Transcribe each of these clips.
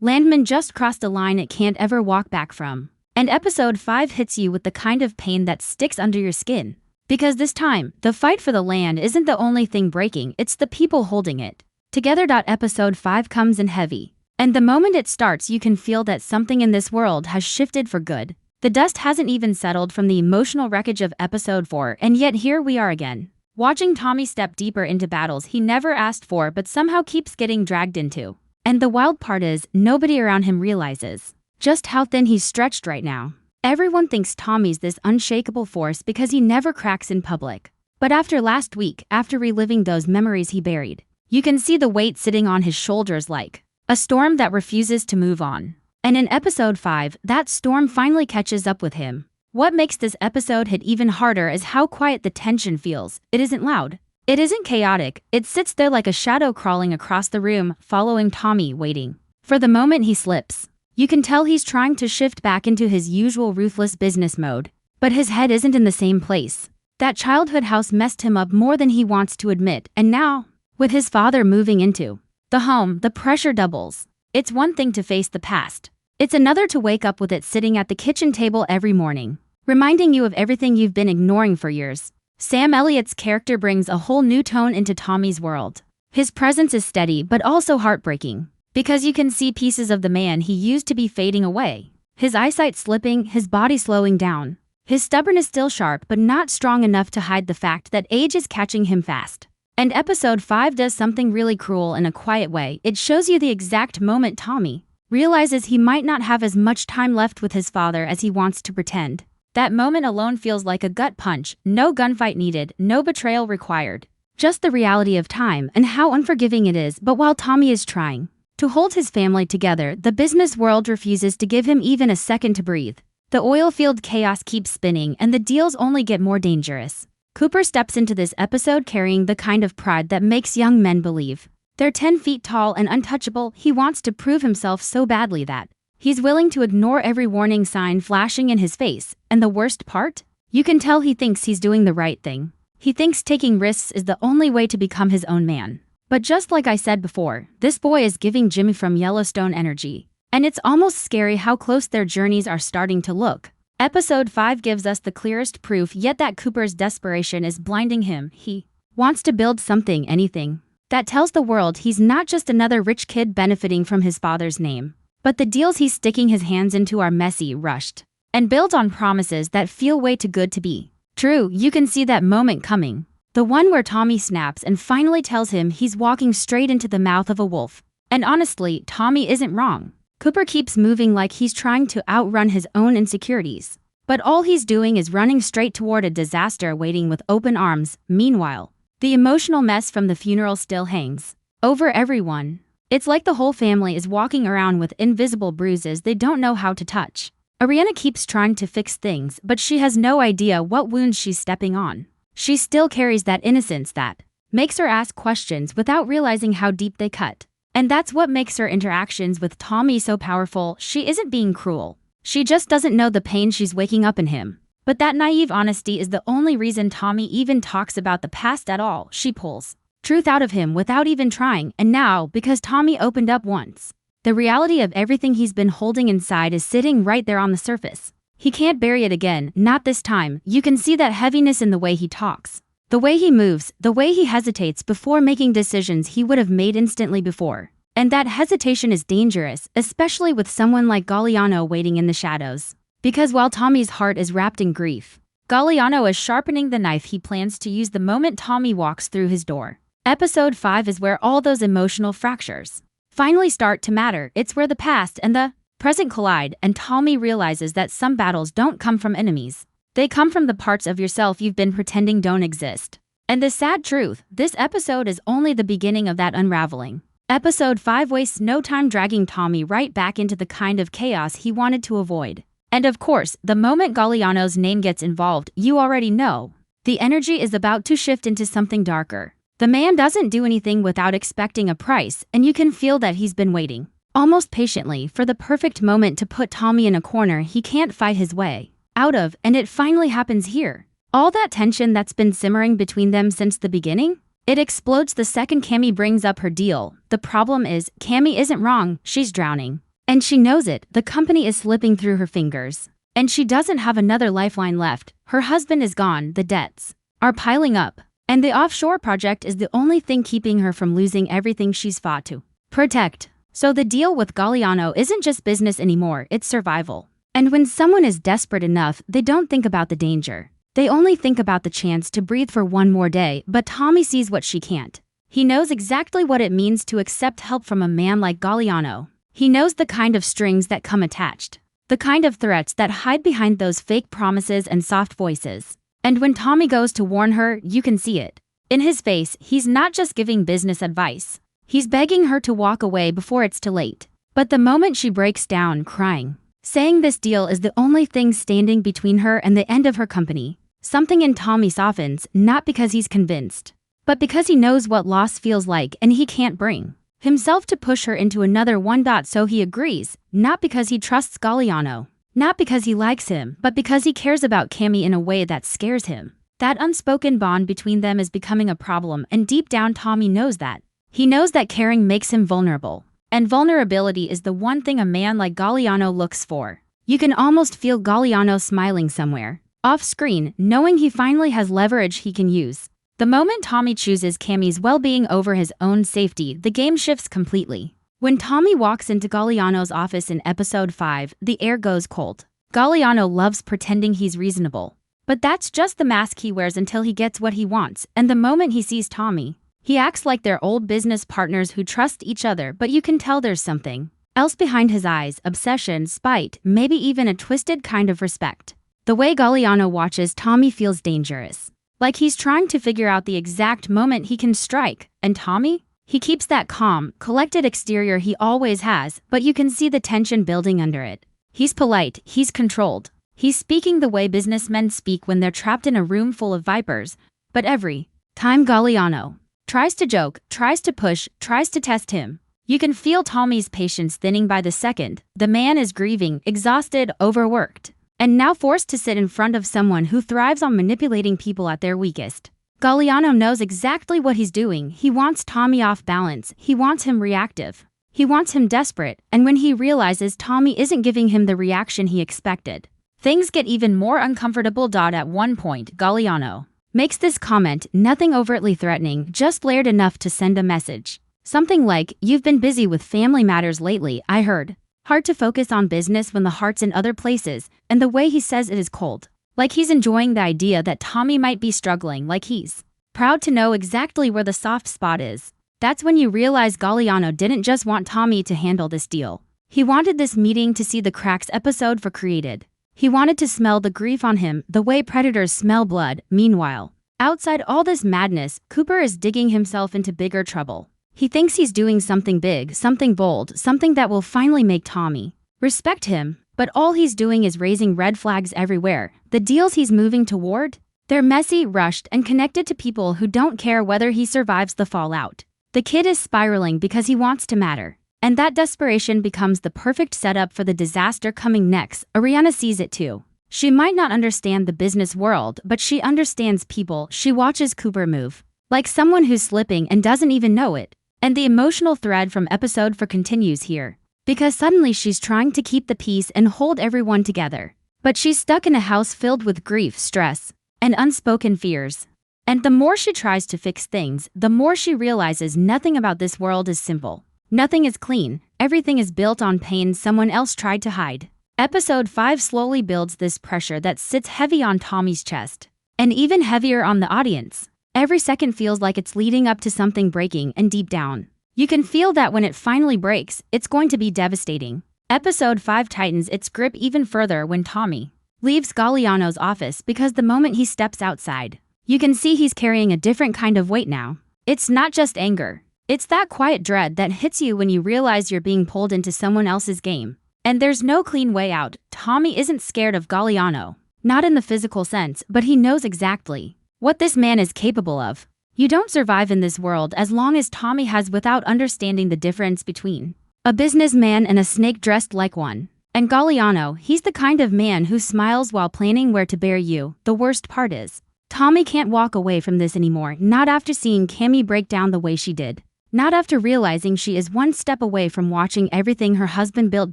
Landman just crossed a line it can't ever walk back from. And episode 5 hits you with the kind of pain that sticks under your skin. Because this time, the fight for the land isn't the only thing breaking, it's the people holding it together. Episode 5 comes in heavy. And the moment it starts, you can feel that something in this world has shifted for good. The dust hasn't even settled from the emotional wreckage of episode 4, and yet here we are again, watching Tommy step deeper into battles he never asked for but somehow keeps getting dragged into. And the wild part is, nobody around him realizes just how thin he's stretched right now. Everyone thinks Tommy's this unshakable force because he never cracks in public. But after last week, after reliving those memories he buried, you can see the weight sitting on his shoulders like a storm that refuses to move on. And in episode 5, that storm finally catches up with him. What makes this episode hit even harder is how quiet the tension feels. It isn't loud. It isn't chaotic. It sits there like a shadow crawling across the room, following Tommy, waiting for the moment he slips. You can tell he's trying to shift back into his usual ruthless business mode, but his head isn't in the same place. That childhood house messed him up more than he wants to admit, and now, with his father moving into the home, the pressure doubles. It's one thing to face the past. It's another to wake up with it sitting at the kitchen table every morning, reminding you of everything you've been ignoring for years. Sam Elliott's character brings a whole new tone into Tommy's world. His presence is steady but also heartbreaking, because you can see pieces of the man he used to be fading away. His eyesight slipping, his body slowing down. His stubbornness still sharp but not strong enough to hide the fact that age is catching him fast. And episode 5 does something really cruel in a quiet way. It shows you the exact moment Tommy realizes he might not have as much time left with his father as he wants to pretend. That moment alone feels like a gut punch. No gunfight needed, no betrayal required. Just the reality of time and how unforgiving it is. But while Tommy is trying to hold his family together, the business world refuses to give him even a second to breathe. The oil-field chaos keeps spinning and the deals only get more dangerous. Cooper steps into this episode carrying the kind of pride that makes young men believe they're 10 feet tall and untouchable. He wants to prove himself so badly that he's willing to ignore every warning sign flashing in his face. And the worst part? You can tell he thinks he's doing the right thing. He thinks taking risks is the only way to become his own man. But just like I said before, this boy is giving Jimmy from Yellowstone energy. And it's almost scary how close their journeys are starting to look. Episode 5 gives us the clearest proof yet that Cooper's desperation is blinding him. He wants to build something, anything, that tells the world he's not just another rich kid benefiting from his father's name. But the deals he's sticking his hands into are messy, rushed, and built on promises that feel way too good to be true. You can see that moment coming. The one where Tommy snaps and finally tells him he's walking straight into the mouth of a wolf. And honestly, Tommy isn't wrong. Cooper keeps moving like he's trying to outrun his own insecurities. But all he's doing is running straight toward a disaster waiting with open arms. Meanwhile, the emotional mess from the funeral still hangs over everyone. It's like the whole family is walking around with invisible bruises they don't know how to touch. Ariana keeps trying to fix things, but she has no idea what wounds she's stepping on. She still carries that innocence that makes her ask questions without realizing how deep they cut. And that's what makes her interactions with Tommy so powerful. She isn't being cruel. She just doesn't know the pain she's waking up in him. But that naive honesty is the only reason Tommy even talks about the past at all. She pulls truth out of him without even trying. And now, because Tommy opened up once, the reality of everything he's been holding inside is sitting right there on the surface. He can't bury it again, not this time. You can see that heaviness in the way he talks. The way he moves, the way he hesitates before making decisions he would have made instantly before. And that hesitation is dangerous, especially with someone like Galliano waiting in the shadows. Because while Tommy's heart is wrapped in grief, Galliano is sharpening the knife he plans to use the moment Tommy walks through his door. Episode 5 is where all those emotional fractures finally start to matter. It's where the past and the present collide, and Tommy realizes that some battles don't come from enemies. They come from the parts of yourself you've been pretending don't exist. And the sad truth, this episode is only the beginning of that unraveling. Episode 5 wastes no time dragging Tommy right back into the kind of chaos he wanted to avoid. And of course, the moment Galliano's name gets involved, you already know the energy is about to shift into something darker. The man doesn't do anything without expecting a price, and you can feel that he's been waiting, almost patiently, for the perfect moment to put Tommy in a corner he can't fight his way out of, and it finally happens here. All that tension that's been simmering between them since the beginning, it explodes the second Cammy brings up her deal. The problem is, Cammy isn't wrong, she's drowning. And she knows it, the company is slipping through her fingers. And she doesn't have another lifeline left. Her husband is gone, the debts are piling up. And the offshore project is the only thing keeping her from losing everything she's fought to protect. So the deal with Galliano isn't just business anymore, it's survival. And when someone is desperate enough, they don't think about the danger. They only think about the chance to breathe for one more day, but Tommy sees what she can't. He knows exactly what it means to accept help from a man like Galliano. He knows the kind of strings that come attached. The kind of threats that hide behind those fake promises and soft voices. And when Tommy goes to warn her, you can see it. In his face, he's not just giving business advice. He's begging her to walk away before it's too late. But the moment she breaks down, crying, saying this deal is the only thing standing between her and the end of her company, something in Tommy softens, not because he's convinced, but because he knows what loss feels like and he can't bring himself to push her into another one. So he agrees, not because he trusts Galliano, not because he likes him, but because he cares about Cammy in a way that scares him. That unspoken bond between them is becoming a problem, and deep down Tommy knows that. He knows that caring makes him vulnerable. And vulnerability is the one thing a man like Galliano looks for. You can almost feel Galliano smiling somewhere, off screen, knowing he finally has leverage he can use. The moment Tommy chooses Cammy's well-being over his own safety, the game shifts completely. When Tommy walks into Galliano's office in episode 5, the air goes cold. Galliano loves pretending he's reasonable. But that's just the mask he wears until he gets what he wants, and the moment he sees Tommy, he acts like they're old business partners who trust each other, but you can tell there's something else behind his eyes, obsession, spite, maybe even a twisted kind of respect. The way Galliano watches Tommy feels dangerous. Like he's trying to figure out the exact moment he can strike. And Tommy? He keeps that calm, collected exterior he always has, but you can see the tension building under it. He's polite, he's controlled. He's speaking the way businessmen speak when they're trapped in a room full of vipers. But every time Galliano tries to joke, tries to push, tries to test him, you can feel Tommy's patience thinning by the second. The man is grieving, exhausted, overworked, and now forced to sit in front of someone who thrives on manipulating people at their weakest. Galliano knows exactly what he's doing. He wants Tommy off balance. He wants him reactive. He wants him desperate, and when he realizes Tommy isn't giving him the reaction he expected, things get even more uncomfortable. At one point, Galliano makes this comment, nothing overtly threatening, just layered enough to send a message. Something like, "You've been busy with family matters lately, I heard." Hard to focus on business when the heart's in other places, and the way he says it is cold. Like he's enjoying the idea that Tommy might be struggling, like he's proud to know exactly where the soft spot is. That's when you realize Galliano didn't just want Tommy to handle this deal. He wanted this meeting to see the cracks episode 4 created. He wanted to smell the grief on him, the way predators smell blood. Meanwhile, outside all this madness, Cooper is digging himself into bigger trouble. He thinks he's doing something big, something bold, something that will finally make Tommy respect him, but all he's doing is raising red flags everywhere. The deals he's moving toward, they're messy, rushed, and connected to people who don't care whether he survives the fallout. The kid is spiraling because he wants to matter, and that desperation becomes the perfect setup for the disaster coming next. Ariana sees it too. She might not understand the business world, but she understands people. She watches Cooper move, like someone who's slipping and doesn't even know it. And the emotional thread from episode 4 continues here. Because suddenly she's trying to keep the peace and hold everyone together. But she's stuck in a house filled with grief, stress, and unspoken fears. And the more she tries to fix things, the more she realizes nothing about this world is simple. Nothing is clean. Everything is built on pain someone else tried to hide. Episode 5 slowly builds this pressure that sits heavy on Tommy's chest. And even heavier on the audience. Every second feels like it's leading up to something breaking, and deep down, you can feel that when it finally breaks, it's going to be devastating. Episode 5 tightens its grip even further when Tommy leaves Galliano's office, because the moment he steps outside, you can see he's carrying a different kind of weight now. It's not just anger. It's that quiet dread that hits you when you realize you're being pulled into someone else's game. And there's no clean way out. Tommy isn't scared of Galliano. Not in the physical sense, but he knows exactly what this man is capable of. You don't survive in this world as long as Tommy has without understanding the difference between a businessman and a snake dressed like one. And Galliano, he's the kind of man who smiles while planning where to bury you. The worst part is, Tommy can't walk away from this anymore, not after seeing Cammy break down the way she did. Not after realizing she is one step away from watching everything her husband built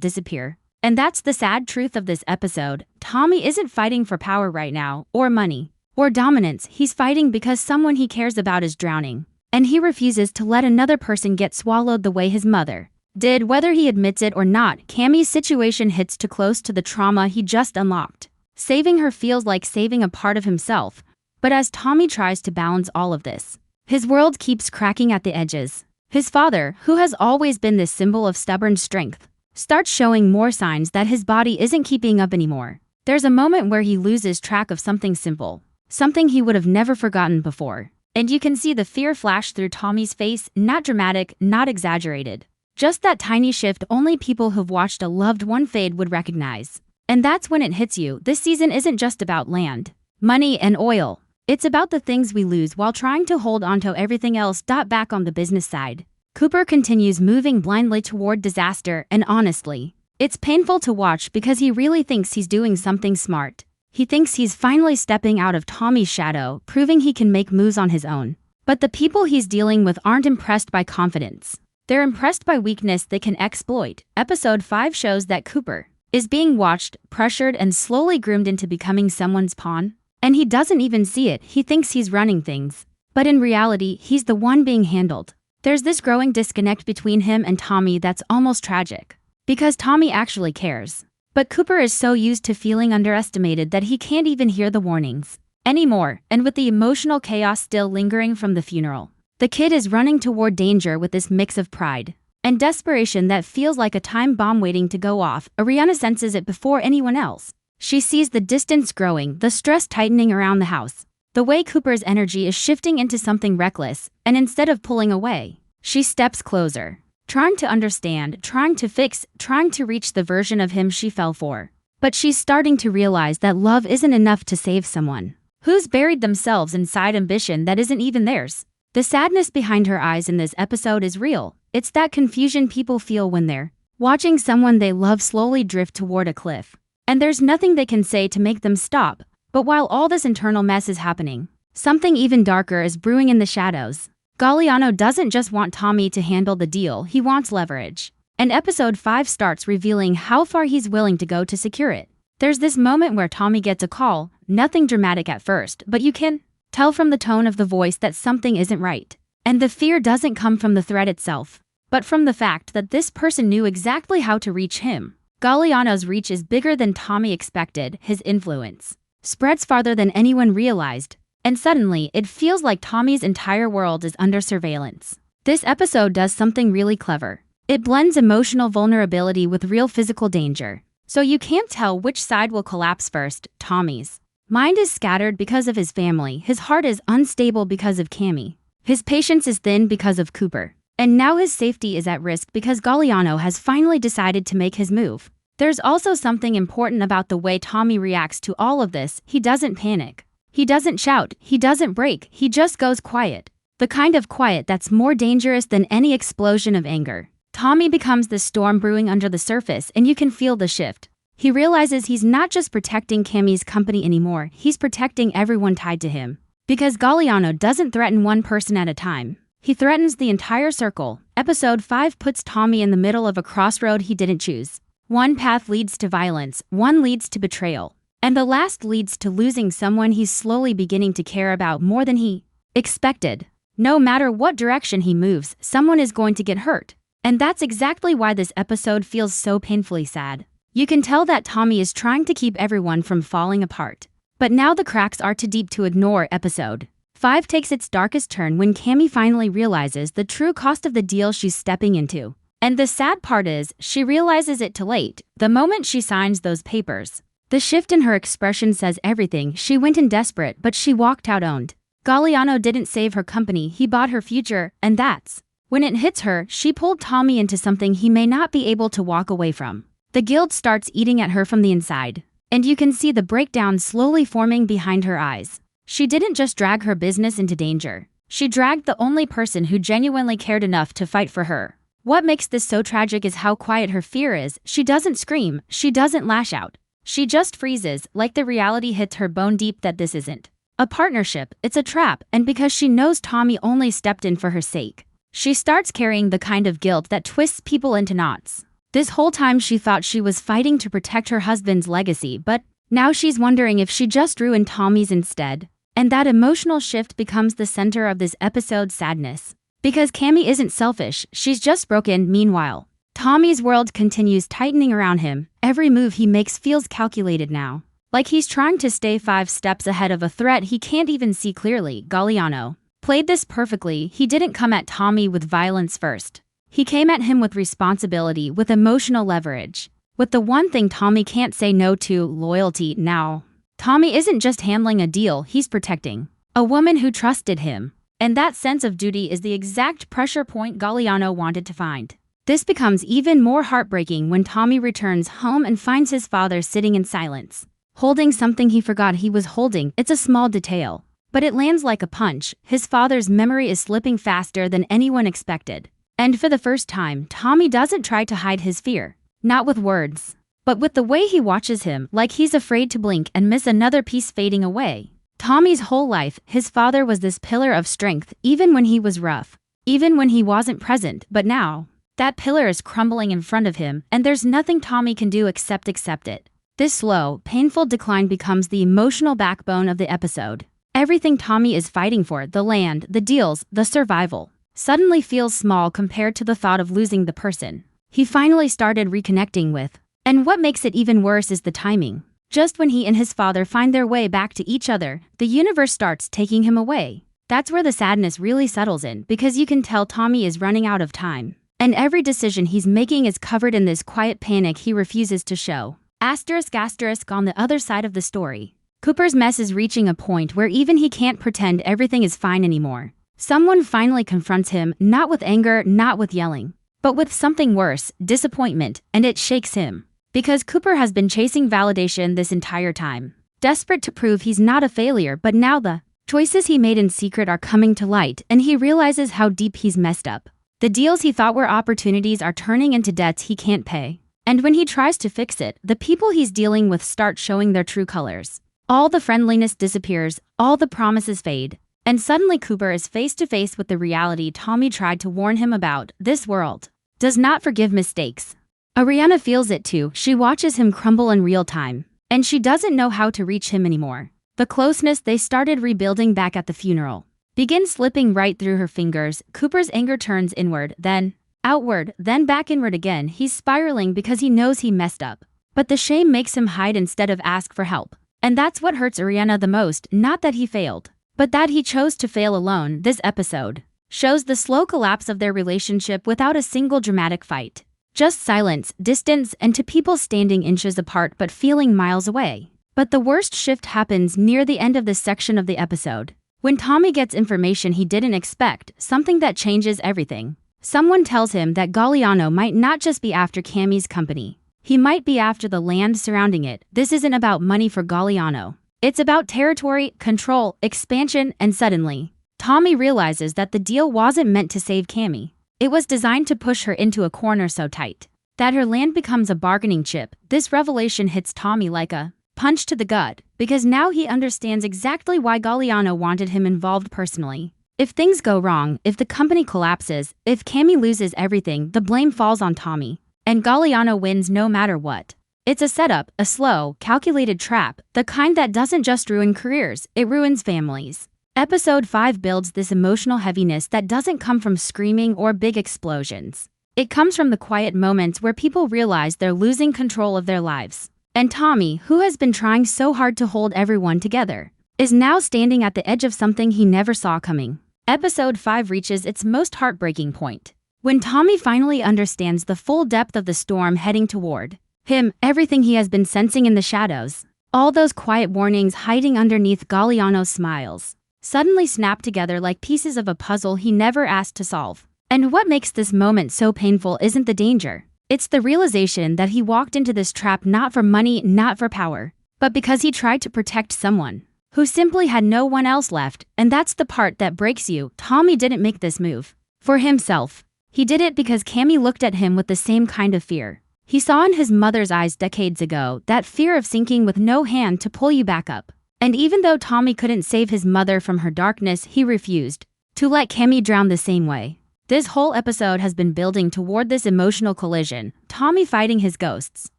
disappear. And that's the sad truth of this episode. Tommy isn't fighting for power right now, or money, or dominance. He's fighting because someone he cares about is drowning. And he refuses to let another person get swallowed the way his mother did. Whether he admits it or not, Cammie's situation hits too close to the trauma he just unlocked. Saving her feels like saving a part of himself. But as Tommy tries to balance all of this, his world keeps cracking at the edges. His father, who has always been this symbol of stubborn strength, starts showing more signs that his body isn't keeping up anymore. There's a moment where he loses track of something simple, something he would have never forgotten before. And you can see the fear flash through Tommy's face, not dramatic, not exaggerated. Just that tiny shift only people who've watched a loved one fade would recognize. And that's when it hits you. This season isn't just about land, money, and oil. It's about the things we lose while trying to hold onto everything else. Back on the business side, Cooper continues moving blindly toward disaster, and honestly, it's painful to watch because he really thinks he's doing something smart. He thinks he's finally stepping out of Tommy's shadow, proving he can make moves on his own. But the people he's dealing with aren't impressed by confidence. They're impressed by weakness they can exploit. Episode 5 shows that Cooper is being watched, pressured, and slowly groomed into becoming someone's pawn. And he doesn't even see it. He thinks he's running things. But in reality, he's the one being handled. There's this growing disconnect between him and Tommy that's almost tragic. Because Tommy actually cares. But Cooper is so used to feeling underestimated that he can't even hear the warnings anymore. And with the emotional chaos still lingering from the funeral, the kid is running toward danger with this mix of pride and desperation that feels like a time bomb waiting to go off. Ariana senses it before anyone else. She sees the distance growing, the stress tightening around the house, the way Cooper's energy is shifting into something reckless, and instead of pulling away, she steps closer, trying to understand, trying to fix, trying to reach the version of him she fell for. But she's starting to realize that love isn't enough to save someone who's buried themselves inside ambition that isn't even theirs. The sadness behind her eyes in this episode is real. It's that confusion people feel when they're watching someone they love slowly drift toward a cliff. And there's nothing they can say to make them stop. But while all this internal mess is happening, something even darker is brewing in the shadows. Galliano doesn't just want Tommy to handle the deal, he wants leverage. And episode 5 starts revealing how far he's willing to go to secure it. There's this moment where Tommy gets a call, nothing dramatic at first, but you can tell from the tone of the voice that something isn't right. And the fear doesn't come from the threat itself, but from the fact that this person knew exactly how to reach him. Galliano's reach is bigger than Tommy expected. His influence spreads farther than anyone realized, and suddenly it feels like Tommy's entire world is under surveillance. This episode does something really clever. It blends emotional vulnerability with real physical danger, so you can't tell which side will collapse first. Tommy's mind is scattered because of his family, his heart is unstable because of Cammie, his patience is thin because of Cooper. And now his safety is at risk because Galliano has finally decided to make his move. There's also something important about the way Tommy reacts to all of this. He doesn't panic. He doesn't shout. He doesn't break. He just goes quiet. The kind of quiet that's more dangerous than any explosion of anger. Tommy becomes the storm brewing under the surface, and you can feel the shift. He realizes he's not just protecting Cammie's company anymore, he's protecting everyone tied to him. Because Galliano doesn't threaten one person at a time. He threatens the entire circle. Episode 5 puts Tommy in the middle of a crossroad he didn't choose. One path leads to violence, one leads to betrayal, and the last leads to losing someone he's slowly beginning to care about more than he expected. No matter what direction he moves, someone is going to get hurt. And that's exactly why this episode feels so painfully sad. You can tell that Tommy is trying to keep everyone from falling apart. But now the cracks are too deep to ignore. Episode 5 takes its darkest turn when Cammie finally realizes the true cost of the deal she's stepping into. And the sad part is, she realizes it too late, the moment she signs those papers. The shift in her expression says everything. She went in desperate, but she walked out owned. Galliano didn't save her company, he bought her future, and that's when it hits her. She pulled Tommy into something he may not be able to walk away from. The guilt starts eating at her from the inside, and you can see the breakdown slowly forming behind her eyes. She didn't just drag her business into danger. She dragged the only person who genuinely cared enough to fight for her. What makes this so tragic is how quiet her fear is. She doesn't scream, she doesn't lash out. She just freezes, like the reality hits her bone deep that this isn't a partnership, it's a trap, and because she knows Tommy only stepped in for her sake. she starts carrying the kind of guilt that twists people into knots. This whole time she thought she was fighting to protect her husband's legacy, but now she's wondering if she just ruined Tommy's instead. And that emotional shift becomes the center of this episode's sadness. Because Cammy isn't selfish, she's just broken. Meanwhile, Tommy's world continues tightening around him. Every move he makes feels calculated now. Like he's trying to stay 5 steps ahead of a threat he can't even see clearly. Galliano played this perfectly. He didn't come at Tommy with violence first. He came at him with responsibility, with emotional leverage. With the one thing Tommy can't say no to, loyalty. Now, Tommy isn't just handling a deal, he's protecting a woman who trusted him. And that sense of duty is the exact pressure point Galliano wanted to find. This becomes even more heartbreaking when Tommy returns home and finds his father sitting in silence, holding something he forgot he was holding. It's a small detail, but it lands like a punch. His father's memory is slipping faster than anyone expected. And for the first time, Tommy doesn't try to hide his fear. Not with words, but with the way he watches him, like he's afraid to blink and miss another piece fading away. Tommy's whole life, his father was this pillar of strength, even when he was rough, even when he wasn't present. But now, that pillar is crumbling in front of him, and there's nothing Tommy can do except accept it. This slow, painful decline becomes the emotional backbone of the episode. Everything Tommy is fighting for, the land, the deals, the survival, suddenly feels small compared to the thought of losing the person he finally started reconnecting with. And what makes it even worse is the timing. Just when he and his father find their way back to each other, the universe starts taking him away. That's where the sadness really settles in, because you can tell Tommy is running out of time. And every decision he's making is covered in this quiet panic he refuses to show. Asterisk asterisk on the other side of the story. Cooper's mess is reaching a point where even he can't pretend everything is fine anymore. Someone finally confronts him, not with anger, not with yelling, but with something worse, disappointment, and it shakes him. Because Cooper has been chasing validation this entire time, desperate to prove he's not a failure, but now the choices he made in secret are coming to light, and he realizes how deep he's messed up. The deals he thought were opportunities are turning into debts he can't pay. And when he tries to fix it, the people he's dealing with start showing their true colors. All the friendliness disappears, all the promises fade, and suddenly Cooper is face to face with the reality Tommy tried to warn him about. This world does not forgive mistakes. Ariana feels it too. She watches him crumble in real time, and she doesn't know how to reach him anymore. The closeness they started rebuilding back at the funeral begins slipping right through her fingers. Cooper's anger turns inward, then outward, then back inward again. He's spiraling because he knows he messed up. But the shame makes him hide instead of ask for help. And that's what hurts Ariana the most, not that he failed, but that he chose to fail alone. This episode shows the slow collapse of their relationship without a single dramatic fight. Just silence, distance, and to people standing inches apart but feeling miles away. But the worst shift happens near the end of this section of the episode. When Tommy gets information he didn't expect, something that changes everything. Someone tells him that Galliano might not just be after Cammy's company. He might be after the land surrounding it. This isn't about money for Galliano. It's about territory, control, expansion, and suddenly, Tommy realizes that the deal wasn't meant to save Cammy. It was designed to push her into a corner so tight that her land becomes a bargaining chip. This revelation hits Tommy like a punch to the gut, because now he understands exactly why Galliano wanted him involved personally. If things go wrong, if the company collapses, if Cammy loses everything, the blame falls on Tommy. And Galliano wins no matter what. It's a setup, a slow, calculated trap, the kind that doesn't just ruin careers, it ruins families. Episode 5 builds this emotional heaviness that doesn't come from screaming or big explosions. It comes from the quiet moments where people realize they're losing control of their lives. And Tommy, who has been trying so hard to hold everyone together, is now standing at the edge of something he never saw coming. Episode 5 reaches its most heartbreaking point when Tommy finally understands the full depth of the storm heading toward him, everything he has been sensing in the shadows, all those quiet warnings hiding underneath Galliano's smiles, suddenly snap together like pieces of a puzzle he never asked to solve. And what makes this moment so painful isn't the danger. It's the realization that he walked into this trap not for money, not for power, but because he tried to protect someone who simply had no one else left. And that's the part that breaks you. Tommy didn't make this move for himself. He did it because Cammy looked at him with the same kind of fear he saw in his mother's eyes decades ago, that fear of sinking with no hand to pull you back up. And even though Tommy couldn't save his mother from her darkness, he refused to let Cammy drown the same way. This whole episode has been building toward this emotional collision, Tommy fighting his ghosts,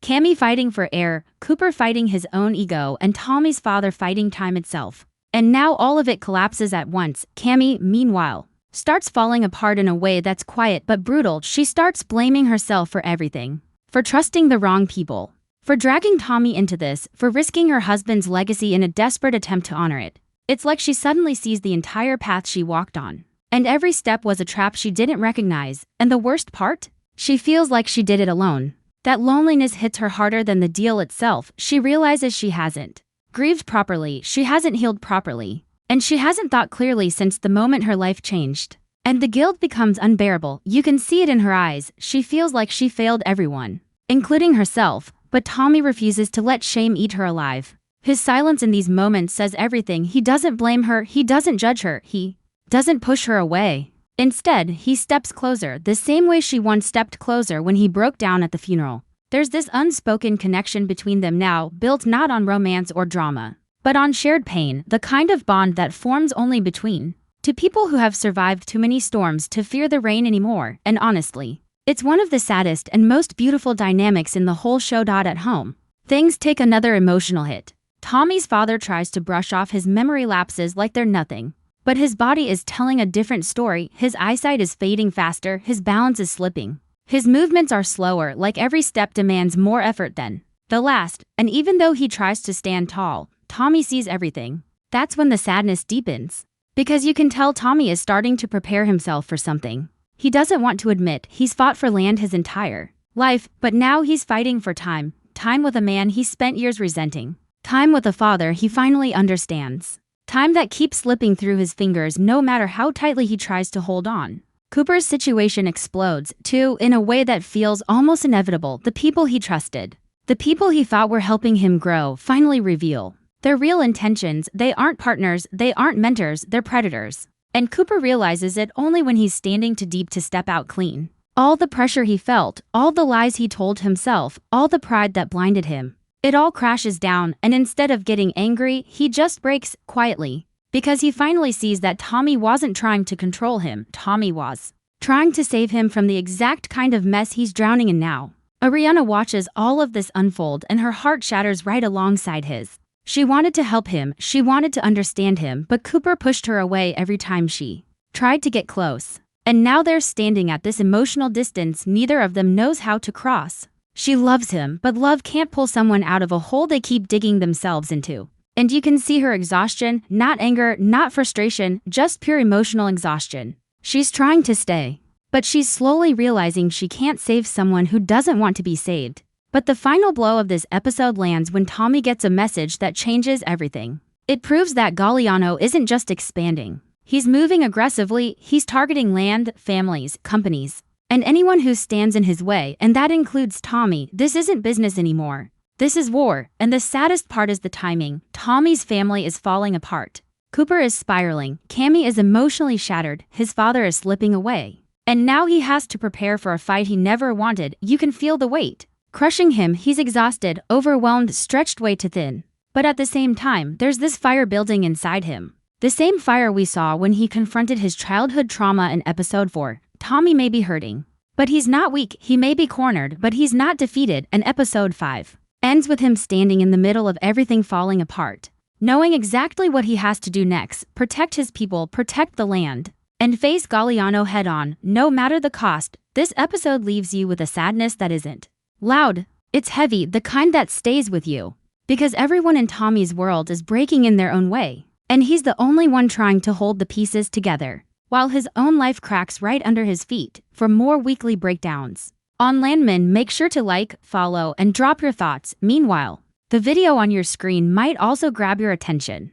Cammy fighting for air, Cooper fighting his own ego, and Tommy's father fighting time itself. And now all of it collapses at once. Cammy, meanwhile, starts falling apart in a way that's quiet but brutal. She starts blaming herself for everything. For trusting the wrong people. For dragging Tommy into this, for risking her husband's legacy in a desperate attempt to honor it. It's like she suddenly sees the entire path she walked on. And every step was a trap she didn't recognize, and the worst part? She feels like she did it alone. That loneliness hits her harder than the deal itself. She realizes she hasn't grieved properly, she hasn't healed properly, and she hasn't thought clearly since the moment her life changed. And the guilt becomes unbearable. You can see it in her eyes. She feels like she failed everyone, including herself, but Tommy refuses to let shame eat her alive. His silence in these moments says everything. He doesn't blame her, he doesn't judge her, he doesn't push her away. Instead, he steps closer, the same way she once stepped closer when he broke down at the funeral. There's this unspoken connection between them now, built not on romance or drama, but on shared pain, the kind of bond that forms only between two people who have survived too many storms to fear the rain anymore. And honestly, it's one of the saddest and most beautiful dynamics in the whole show. At home, things take another emotional hit. Tommy's father tries to brush off his memory lapses like they're nothing. But his body is telling a different story. His eyesight is fading faster, his balance is slipping. His movements are slower, like every step demands more effort than the last. And even though he tries to stand tall, Tommy sees everything. That's when the sadness deepens. Because you can tell Tommy is starting to prepare himself for something he doesn't want to admit. He's fought for land his entire life, but now he's fighting for time. Time with a man he spent years resenting. Time with a father he finally understands. Time that keeps slipping through his fingers no matter how tightly he tries to hold on. Cooper's situation explodes, too, in a way that feels almost inevitable. The people he trusted, the people he thought were helping him grow, finally reveal their real intentions. They aren't partners, they aren't mentors, they're predators. And Cooper realizes it only when he's standing too deep to step out clean. All the pressure he felt, all the lies he told himself, all the pride that blinded him. It all crashes down, and instead of getting angry, he just breaks, quietly. Because he finally sees that Tommy wasn't trying to control him, Tommy was trying to save him from the exact kind of mess he's drowning in now. Ariana watches all of this unfold and her heart shatters right alongside his. She wanted to help him, she wanted to understand him, but Cooper pushed her away every time she tried to get close. And now they're standing at this emotional distance neither of them knows how to cross. She loves him, but love can't pull someone out of a hole they keep digging themselves into. And you can see her exhaustion, not anger, not frustration, just pure emotional exhaustion. She's trying to stay, but she's slowly realizing she can't save someone who doesn't want to be saved. But the final blow of this episode lands when Tommy gets a message that changes everything. It proves that Galliano isn't just expanding. He's moving aggressively, he's targeting land, families, companies, and anyone who stands in his way, and that includes Tommy. This isn't business anymore. This is war, and the saddest part is the timing. Tommy's family is falling apart. Cooper is spiraling, Cammy is emotionally shattered, his father is slipping away. And now he has to prepare for a fight he never wanted. You can feel the weight crushing him. He's exhausted, overwhelmed, stretched way too thin. But at the same time, there's this fire building inside him. The same fire we saw when he confronted his childhood trauma in episode 4. Tommy may be hurting, but he's not weak. He may be cornered, but he's not defeated. And episode 5 ends with him standing in the middle of everything falling apart, knowing exactly what he has to do next: protect his people, protect the land, and face Galliano head on, no matter the cost. This episode leaves you with a sadness that isn't loud. It's heavy, the kind that stays with you. Because everyone in Tommy's world is breaking in their own way, and he's the only one trying to hold the pieces together, while his own life cracks right under his feet. For more weekly breakdowns on Landman, make sure to like, follow, and drop your thoughts. Meanwhile, the video on your screen might also grab your attention.